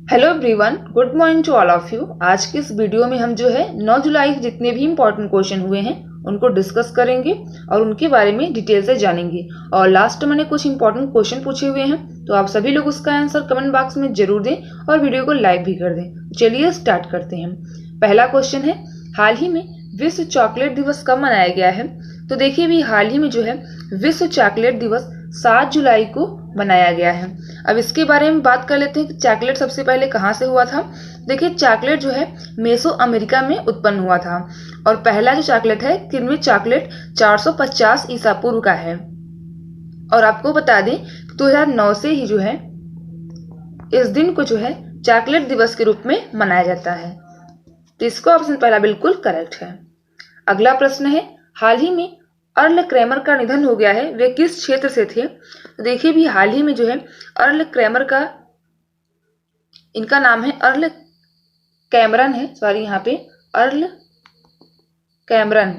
Hello everyone, good morning to all of you. आज की इस वीडियो में हम जो है 9 जुलाई के जितने भी इम्पोर्टेंट क्वेश्चन हुए हैं उनको डिस्कस करेंगे और उनके बारे में डिटेल से जानेंगे। और लास्ट में मैंने कुछ इंपॉर्टेंट क्वेश्चन पूछे हुए हैं, तो आप सभी लोग उसका आंसर कमेंट बॉक्स में जरूर दें और वीडियो को लाइक भी कर दें। चलिए स्टार्ट करते हैं। पहला क्वेश्चन है, हाल ही में विश्व चॉकलेट दिवस कब मनाया गया है? तो देखिए भी हाल ही में जो है विश्व चॉकलेट दिवस 7 जुलाई को मनाया गया है। अब इसके बारे में बात कर लेते हैं कि चॉकलेट सबसे पहले कहाँ से हुआ था। देखिए चॉकलेट जो है मेसो अमेरिका में उत्पन्न हुआ था और पहला जो चॉकलेट है किण्वित चॉकलेट 450 ईसा पूर्व का है। और आपको बता दें 2009 से ही जो है इस दिन को जो है चॉकलेट दिवस के रूप में मनाया जाता है। तो इसका ऑप्शन पहला बिल्कुल करेक्ट है। अगला प्रश्न है, हाल ही में अर्ल क्रैमर का निधन हो गया है, वे किस क्षेत्र से थे? तो देखिए भी हाल ही में जो है अर्ल क्रैमर का इनका नाम है अर्ल कैमरन है, सॉरी यहाँ पे अर्ल कैमरन,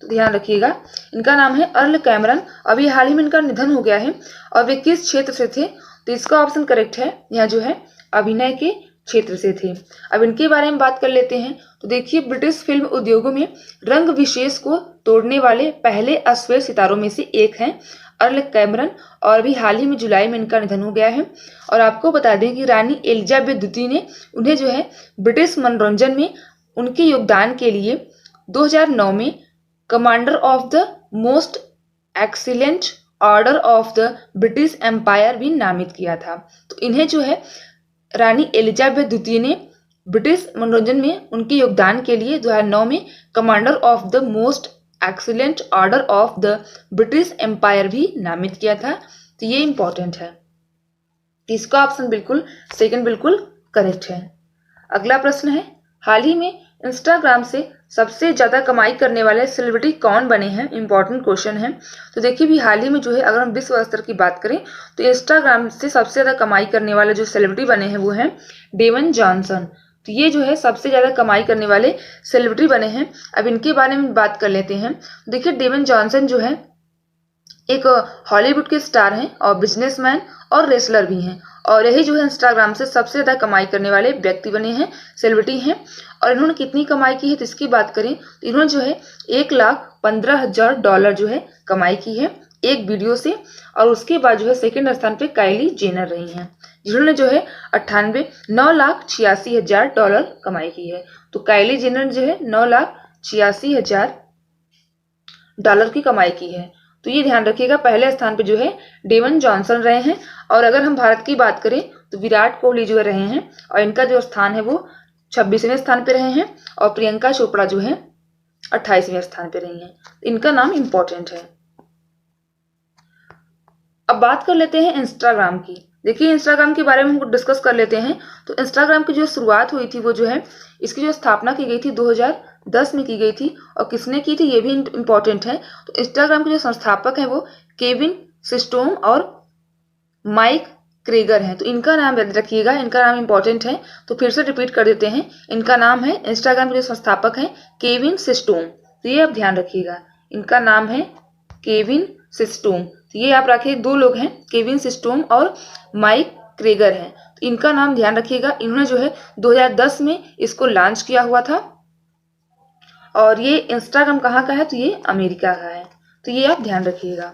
तो ध्यान रखिएगा इनका नाम है अर्ल कैमरन। अभी हाल ही में इनका निधन हो गया है और वे किस क्षेत्र से थे? तो इसका ऑप्शन करेक्ट है, यहाँ जो है अभिनय के क्षेत्र से थे। अब इनके बारे में बात कर लेते हैं। तो देखिए ब्रिटिश फिल्म उद्योगों में रंग विशेष को तोड़ने वाले पहले अश्वेत सितारों में से एक हैं अर्ल कैमरन और भी हाल ही में जुलाई में इनका निधन हो गया है। और आपको बता दें कि रानी एलिजाबेथ द्वितीय ने उन्हें जो है ब्रिटिश मनोरंजन में उनके योगदान के लिए 2009 में commander of the most excellent order of the British empire भी नामित किया था। तो इन्हें जो है रानी एलिजाबेथ द्वितीय ने ब्रिटिश मनोरंजन में उनके योगदान के लिए 2009 में commander of the most excellent order of the British empire भी नामित किया था। तो ये इंपॉर्टेंट है, इसका ऑप्शन बिल्कुल सेकंड बिल्कुल करेक्ट है। अगला प्रश्न है, हाल ही में इंस्टाग्राम से सबसे ज्यादा कमाई करने वाले सेलिब्रिटी कौन बने हैं? इंपॉर्टेंट क्वेश्चन है। तो देखिए भी हाल ही में जो है अगर हम विश्व स्तर की बात करें तो इंस्टाग्राम से सबसे ज्यादा कमाई करने वाले जो सेलिब्रिटी बने हैं वो हैं डेवन जॉनसन। तो ये जो है सबसे ज्यादा कमाई करने वाले सेलिब्रिटी बने हैं। अब इनके बारे में बात कर लेते हैं। देखिए डेवन जॉनसन जो है एक हॉलीवुड के स्टार हैं और बिजनेसमैन और रेसलर भी हैं और यही जो है इंस्टाग्राम से सबसे ज्यादा कमाई करने वाले व्यक्ति बने हैं, सेलिब्रिटी हैं। और इन्होंने कितनी कमाई की है तो इसकी बात करें तो इन्होंने जो है $1,15,000 जो है कमाई की है एक वीडियो से। और उसके बाद जो है सेकंड स्थान पे काइली जेनर रही हैं जिन्होंने जो है $9,86,000 कमाई की है। तो काइली जेनर जो है $9,86,000 की कमाई की है। तो ये ध्यान रखिएगा पहले स्थान पे जो है डेवन जॉनसन रहे हैं। और अगर हम भारत की बात करें तो विराट कोहली जो रहे हैं और इनका जो स्थान है वो 26वें स्थान पे रहे हैं और प्रियंका चोपड़ा जो है 28वें स्थान पे रही हैं। इनका नाम इंपॉर्टेंट है। अब बात कर लेते हैं इंस्टाग्राम की। देखिए इंस्टाग्राम के बारे में हम डिस्कस कर लेते हैं। तो इंस्टाग्राम की जो शुरुआत हुई थी वो जो है इसकी जो स्थापना की गई थी 2010 में की गई थी और किसने की थी ये भी इंपॉर्टेंट है। तो इंस्टाग्राम के जो संस्थापक हैं वो केविन सिस्टोम और माइक क्रेगर हैं। तो इनका नाम याद रखिएगा, इनका नाम इंपॉर्टेंट है। तो फिर से रिपीट कर देते हैं, इनका नाम है इंस्टाग्राम के जो संस्थापक हैं केविन सिस्टोम। तो ये आप ध्यान रखिएगा, इनका नाम है केविन सिस्टोम। तो ये आप रखिए, दो लोग हैं केविन सिस्टोम और माइक क्रेगर हैं। तो इनका नाम ध्यान रखिएगा। इन्होंने जो है 2010 में इसको लॉन्च किया हुआ था और ये इंस्टाग्राम कहाँ का है तो ये अमेरिका का है। तो ये आप ध्यान रखिएगा।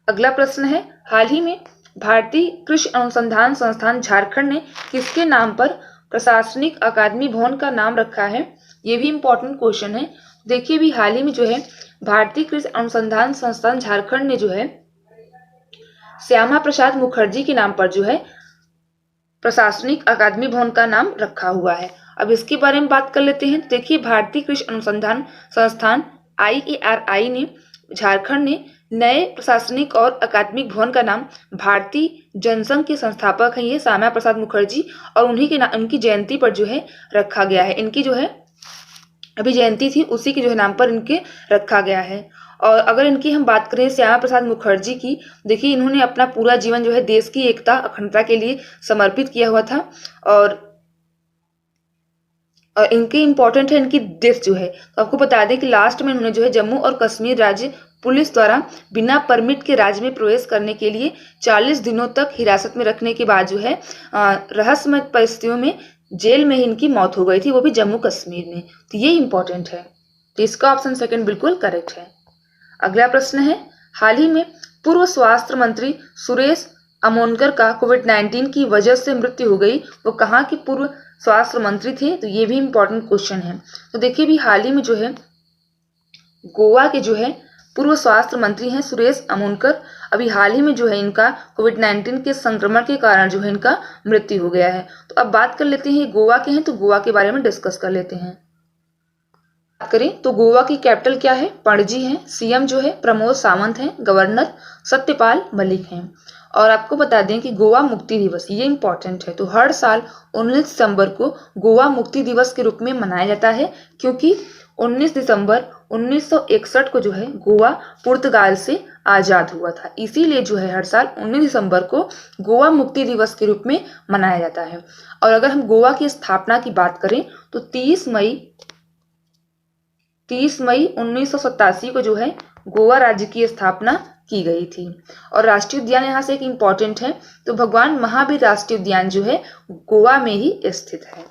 अगला प्रश्न है, हाल ही में भारतीय कृषि अनुसंधान संस्थान झारखंड ने किसके नाम पर प्रशासनिक अकादमी भवन का नाम रखा है? ये भी इंपॉर्टेंट क्वेश्चन है। देखिए भी हाल ही में जो है भारतीय कृषि अनुसंधान संस्थान झारखंड ने जो है श्यामा प्रसाद मुखर्जी के नाम पर जो है प्रशासनिक अकादमी भवन का नाम रखा हुआ है। अब इसके बारे में बात कर लेते हैं। देखिए भारतीय कृषि अनुसंधान संस्थान IARI ने झारखंड ने नए प्रशासनिक और अकादमिक भवन का नाम भारतीय जनसंघ के संस्थापक हैं ये श्यामा प्रसाद मुखर्जी और उन्हीं के उनकी जयंती पर जो है रखा गया है। इनकी जो है अभी जयंती थी उसी के जो है नाम पर इनके रखा गया है। और अगर इनकी हम बात करें श्यामा प्रसाद मुखर्जी की, देखिए इन्होंने अपना पूरा जीवन जो है देश की एकता अखंडता के लिए समर्पित किया हुआ था और इनकी इंपॉर्टेंट है इनकी डेथ जो है। तो आपको बता दें कि लास्ट में इन्होंने जो है जम्मू और कश्मीर राज्य पुलिस द्वारा बिना परमिट के राज्य में प्रवेश करने के लिए 40 दिनों तक हिरासत में रखने के बाद जो है रहस्यमय परिस्थितियों में जेल में ही इनकी मौत हो गई थी, वो भी जम्मू कश्मीर में। तो ये इंपॉर्टेंट है, तो इसका ऑप्शन सेकंड बिल्कुल करेक्ट है। अगला प्रश्न है, हाल ही में पूर्व स्वास्थ्य मंत्री सुरेश अमोनकर का कोविड-19 की वजह से मृत्यु हो गई, वो कहाँ के पूर्व स्वास्थ्य मंत्री थे? तो ये भी इंपॉर्टेंट क्वेश्चन है। तो देखिए भी हाल ही में जो है गोवा के जो है पूर्व स्वास्थ्य मंत्री हैं सुरेश अमोनकर, अभी हाल ही में जो है इनका कोविड-19 के संक्रमण के कारण जो है इनका मृत्यु हो गया है। तो अब बात कर लेते हैं, गोवा के हैं तो गोवा के बारे में डिस्कस कर लेते हैं। बात करें तो गोवा की कैपिटल क्या है? पणजी है। सीएम जो है प्रमोद सावंत हैं, गवर्नर सत्यपाल मलिक हैं। और आपको बता दें कि गोवा मुक्ति दिवस ये इंपॉर्टेंट है, तो हर साल 19 दिसंबर को गोवा मुक्ति दिवस के रूप में मनाया जाता है, क्योंकि 19 दिसंबर 1961 को जो है गोवा पुर्तगाल से आजाद हुआ था, इसीलिए जो है हर साल 19 दिसंबर को गोवा मुक्ति दिवस के रूप में मनाया जाता है। और अगर हम गोवा की स्थापना की बात करें तो 30 मई 1987 को जो है गोवा राज्य की स्थापना की गई थी। और राष्ट्रीय उद्यान यहाँ से एक इम्पॉर्टेंट है, तो भगवान महावीर राष्ट्रीय उद्यान जो है गोवा में ही स्थित है।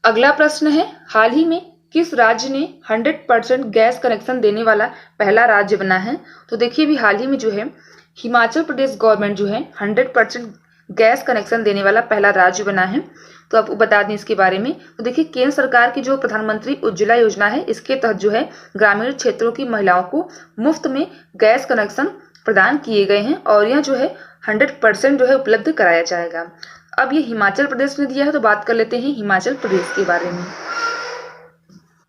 अगला प्रश्न है, हाल ही में किस राज्य ने 100% गैस कनेक्शन देने वाला पहला राज्य बना है? तो देखिए भी हाल ही में जो है हिमाचल प्रदेश गवर्नमेंट जो है 100% गैस कनेक्शन देने वाला पहला राज्य बना है। तो आपको बता दें इसके बारे में, तो देखिए केंद्र सरकार की जो प्रधानमंत्री उज्ज्वला योजना है, इसके तहत जो है ग्रामीण क्षेत्रों की महिलाओं को मुफ्त में गैस कनेक्शन प्रदान किए गए हैं और यह जो है 100% जो है उपलब्ध कराया जाएगा। अब ये हिमाचल प्रदेश ने दिया है, तो बात कर लेते हैं हिमाचल प्रदेश के बारे में।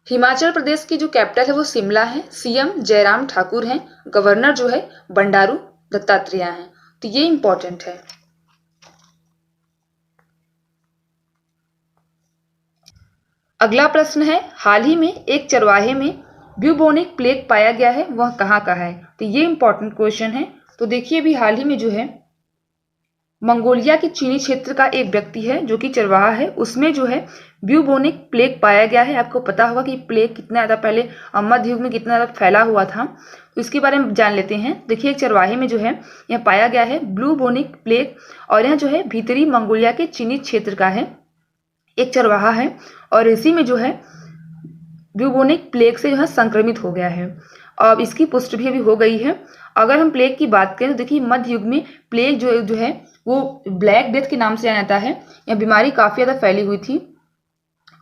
हिमाचल प्रदेश की जो कैपिटल है वो शिमला है। सीएम जयराम ठाकुर हैं, गवर्नर जो है बंडारू दत्तात्रेय हैं। तो ये इंपॉर्टेंट है। अगला प्रश्न है, हाल ही में एक चरवाहे में ब्यूबोनिक प्लेग पाया गया है, वह कहाँ का है? तो ये इंपॉर्टेंट क्वेश्चन है। तो देखिए अभी हाल ही में जो है मंगोलिया के चीनी क्षेत्र का एक व्यक्ति है जो कि चरवाहा है, उसमें जो है ब्यूबोनिक प्लेग पाया गया है। आपको पता होगा कि प्लेग कितना ज़्यादा पहले मध्य युग में कितना ज़्यादा फैला हुआ था, तो इसके बारे में जान लेते हैं। देखिए एक चरवाहे में जो है यह पाया गया है ब्यूबोनिक प्लेग, और यह जो है भीतरी मंगोलिया के चीनी क्षेत्र का है, एक चरवाहा है और इसी में जो है ब्यूबोनिक प्लेग से जो है संक्रमित हो गया है। और इसकी पुष्टि भी अभी हो गई है। अगर हम प्लेग की बात करें तो देखिए मध्य युग में प्लेग जो है वो ब्लैक डेथ के नाम से जाना जाता है। यह बीमारी काफ़ी ज़्यादा फैली हुई थी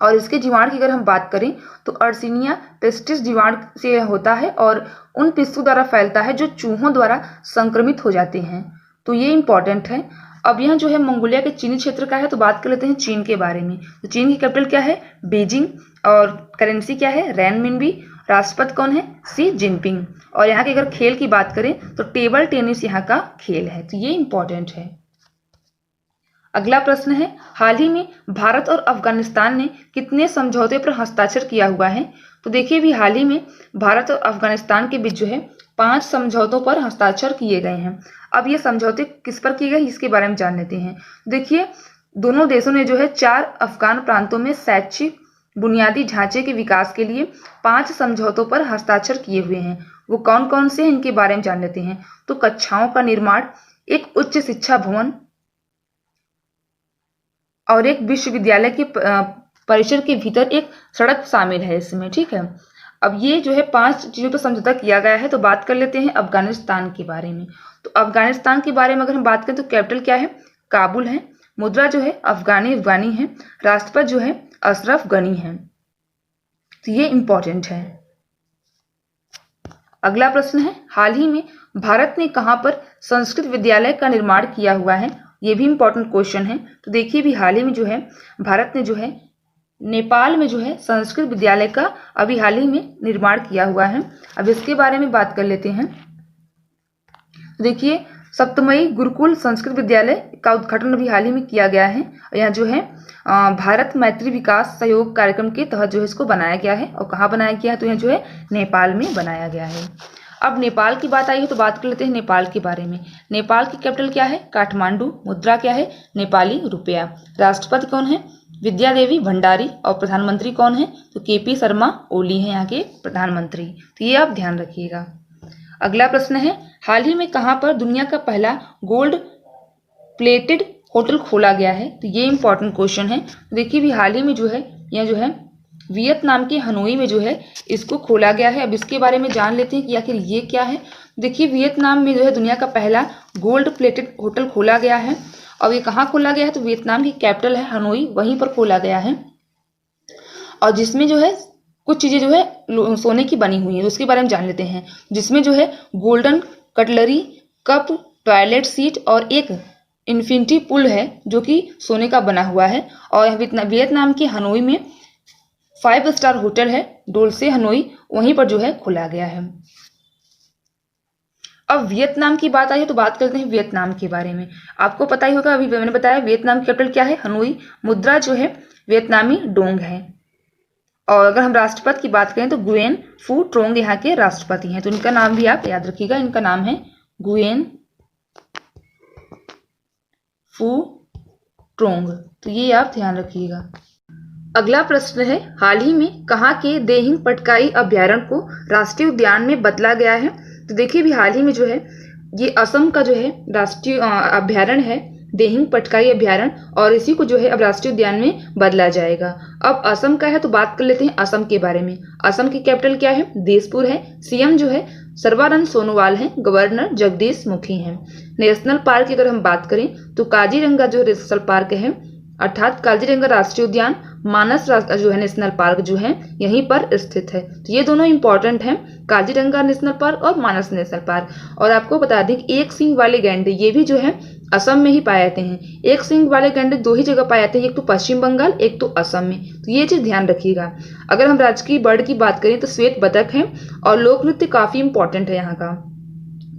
और इसके जीवाणु की अगर हम बात करें तो अर्सिनिया पेस्टिस जीवाणु से होता है और उन पिस्सू द्वारा फैलता है जो चूहों द्वारा संक्रमित हो जाते हैं। तो ये इंपॉर्टेंट है। अब यह जो है मंगोलिया के चीनी क्षेत्र का है, तो बात कर लेते हैं चीन के बारे में। तो चीन की कैपिटल क्या है? बीजिंग, और करेंसी क्या है? रेनमिनबी। राष्ट्रपति कौन है? Xi Jinping. और यहाँ की अगर खेल की बात करें तो टेबल टेनिस यहाँ का खेल है। तो ये इंपॉर्टेंट है। अगला प्रश्न है, हाल ही में भारत और अफगानिस्तान ने कितने समझौते पर हस्ताक्षर किया हुआ है? तो देखिए भी हाल ही में भारत और अफगानिस्तान के बीच जो है 5 समझौतों पर हस्ताक्षर किए गए हैं। अब ये समझौते किस पर किए गए इसके बारे में जान लेते हैं। देखिए दोनों देशों ने जो है 4 अफगान प्रांतों में शैक्षिक बुनियादी ढांचे के विकास के लिए 5 समझौतों पर हस्ताक्षर किए हुए हैं। वो कौन कौन से हैं इनके बारे में जान लेते हैं। तो कक्षाओं का निर्माण, एक उच्च शिक्षा भवन और एक विश्वविद्यालय के परिसर के भीतर एक सड़क शामिल है इसमें, ठीक है। अब ये जो है 5 चीज़ों पर समझौता किया गया है। तो बात कर लेते हैं अफगानिस्तान के बारे में। तो अफगानिस्तान के बारे में अगर हम बात करें तो कैपिटल क्या है? काबुल है। मुद्रा जो है अफगानी है। राष्ट्रपति जो है अशरफ गनी है। तो ये इंपॉर्टेंट है। अगला प्रश्न है, हाल ही में भारत ने कहाँ पर संस्कृत विद्यालय का निर्माण किया हुआ है? ये भी इंपॉर्टेंट क्वेश्चन है। तो देखिए भी हाल ही में जो है भारत ने जो है नेपाल में जो है संस्कृत विद्यालय का अभी हाल ही में निर्माण किया हुआ है। अब इसके बारे में बात कर लेते हैं। देखिए सप्तमई गुरुकुल संस्कृत विद्यालय का उद्घाटन अभी हाल ही में किया गया है। यहाँ जो है भारत मैत्री विकास सहयोग कार्यक्रम के तहत जो है इसको बनाया गया है। और कहाँ बनाया गया है? तो यह जो है नेपाल में बनाया गया है। अब नेपाल की बात आई है तो बात कर लेते हैं नेपाल के बारे में। नेपाल की कैपिटल क्या है? काठमांडू। मुद्रा क्या है? नेपाली रुपया। राष्ट्रपति कौन है? विद्या देवी भंडारी और प्रधानमंत्री कौन है? तो केपी शर्मा ओली हैं यहाँ के प्रधानमंत्री। तो ये आप ध्यान रखिएगा। अगला प्रश्न है, हाल ही में कहाँ पर दुनिया का पहला गोल्ड प्लेटेड होटल खोला गया है? तो ये इंपॉर्टेंट क्वेश्चन है। तो देखिए भी हाल ही में जो है यह जो है वियतनाम के हनोई में जो है इसको खोला गया है। अब इसके बारे में जान लेते हैं कि आखिर ये क्या है। देखिए वियतनाम में जो है दुनिया का पहला गोल्ड प्लेटेड होटल खोला गया है और ये कहाँ खोला गया है? तो वियतनाम की कैपिटल है हनोई, वहीं पर खोला गया है और जिसमें जो है कुछ चीजें जो है सोने की बनी हुई है, उसके बारे में जान लेते हैं। जिसमें जो है golden cutlery, cup, toilet seat और एक इन्फिनिटी पुल है जो कि सोने का बना हुआ है और वियतनाम के हनोई में 5 स्टार होटल है डोल्से हनोई, वहीं पर जो है खोला गया है। अब वियतनाम की बात आई है तो बात करते हैं वियतनाम के बारे में। आपको पता ही होगा, अभी मैंने बताया वियतनाम की कैपिटल क्या है? हनोई। मुद्रा जो है वियतनामी डोंग है और अगर हम राष्ट्रपति की बात करें तो गुयेन फू ट्रोंग यहाँ के राष्ट्रपति हैं। तो इनका नाम भी आप याद रखिएगा, इनका नाम है गुयेन फू ट्रोंग। तो ये आप ध्यान रखिएगा। अगला प्रश्न है, हाल ही में कहाँ के देहिंग पटकाई अभ्यारण्य को राष्ट्रीय उद्यान में बदला गया है? तो देखिए भी हाल ही में जो है ये असम का जो है राष्ट्रीय अभ्यारण्य है देहिंग पटकाई अभ्यारण्य और इसी को जो है अब राष्ट्रीय उद्यान में बदला जाएगा। अब असम का है तो बात कर लेते हैं असम के बारे में। असम की कैपिटल क्या है? दिसपुर है। सीएम जो है सर्बानंद सोनोवाल हैं, गवर्नर जगदीश मुखी हैं। नेशनल पार्क की अगर हम बात करें तो काजीरंगा जो नेशनल पार्क है अर्थात काजीरंगा राष्ट्रीय उद्यान, मानस जो है नेशनल पार्क जो है यहीं पर स्थित है। तो ये दोनों इंपॉर्टेंट हैं, काजीरंगा नेशनल पार्क और मानस नेशनल पार्क। और आपको बता दें कि एक सींग वाले गैंडे ये भी जो है असम में ही पाए जाते हैं। एक सींग वाले गैंडे 2 ही जगह पाए जाते हैं, एक तो पश्चिम बंगाल, एक तो असम में। तो ये चीज ध्यान रखिएगा। अगर हम राजकीय बर्ड की बात करें तो श्वेत बतख है और लोक नृत्य काफी इंपॉर्टेंट है यहाँ का।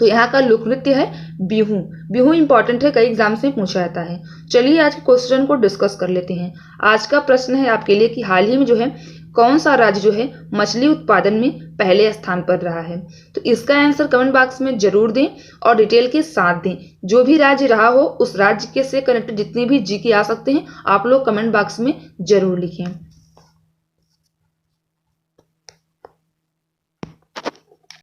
तो यहाँ का लोक नृत्य है बिहू। बिहू इंपॉर्टेंट है, कई एग्जाम से पूछा जाता है। चलिए आज के क्वेश्चन को डिस्कस कर लेते हैं। आज का प्रश्न है आपके लिए कि हाल ही में जो है कौन सा राज्य जो है मछली उत्पादन में पहले स्थान पर रहा है? तो इसका आंसर कमेंट बॉक्स में जरूर दें और डिटेल के साथ दें। जो भी राज्य रहा हो उस राज्य के से कनेक्टेड जितने भी जीके आ सकते हैं आप लोग कमेंट बॉक्स में जरूर लिखें।